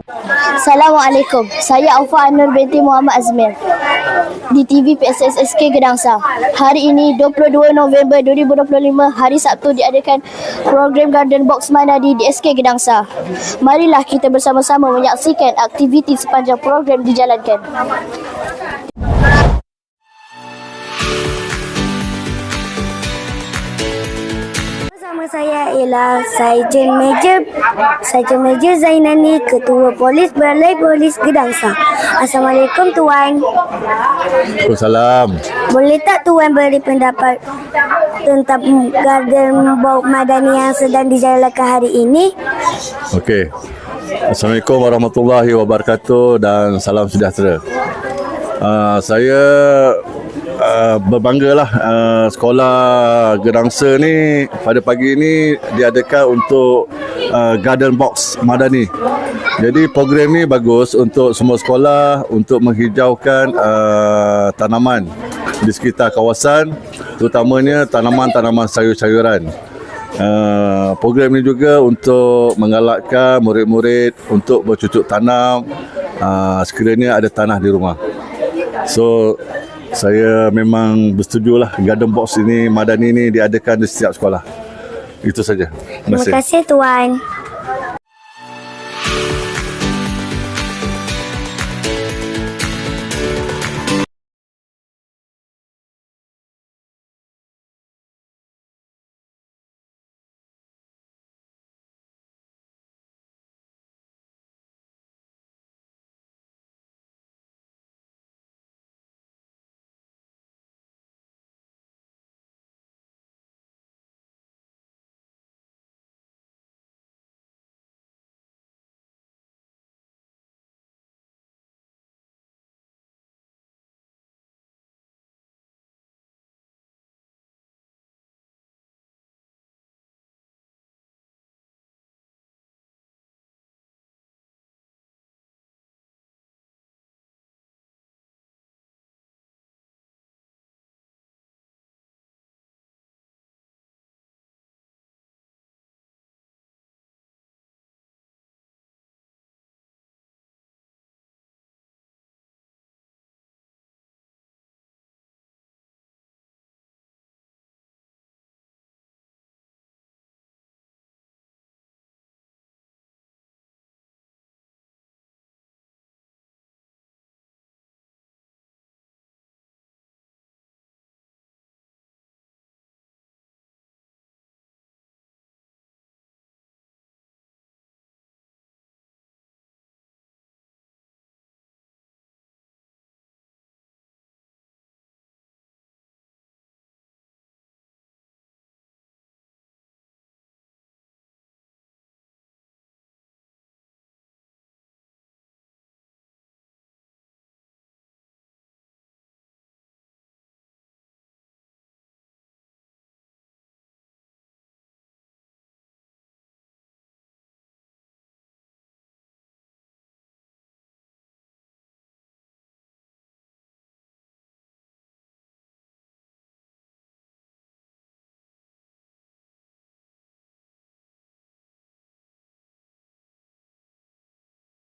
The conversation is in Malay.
Assalamualaikum. Saya Aufa Anur binti Muhammad Azmir di TV PSSSK Gedangsa. Hari ini 22 November 2025, hari Sabtu, diadakan program Garden Box Madani di SK Gedangsa. Marilah kita bersama-sama menyaksikan aktiviti sepanjang program dijalankan. Nama saya ialah Sarjan Major Zainani, Ketua Polis Balai Polis Gedangsa. Assalamualaikum Tuan. Waalaikumsalam. Boleh tak Tuan beri pendapat tentang Garden Box Madani yang sedang dijalankan hari ini? Okey. Assalamualaikum warahmatullahi wabarakatuh dan salam sejahtera. Saya berbanggalah sekolah Gedangsa ni pada pagi ini diadakan untuk Garden Box Madani. Jadi program ni bagus untuk semua sekolah untuk menghijaukan tanaman di sekitar kawasan, terutamanya tanaman-tanaman sayur-sayuran. Program ni juga untuk menggalakkan murid-murid untuk bercucuk tanam sekiranya ada tanah di rumah. So saya memang bersetujulah Garden Box ini Madani ini diadakan di setiap sekolah. Itu saja. Terima kasih Tuan.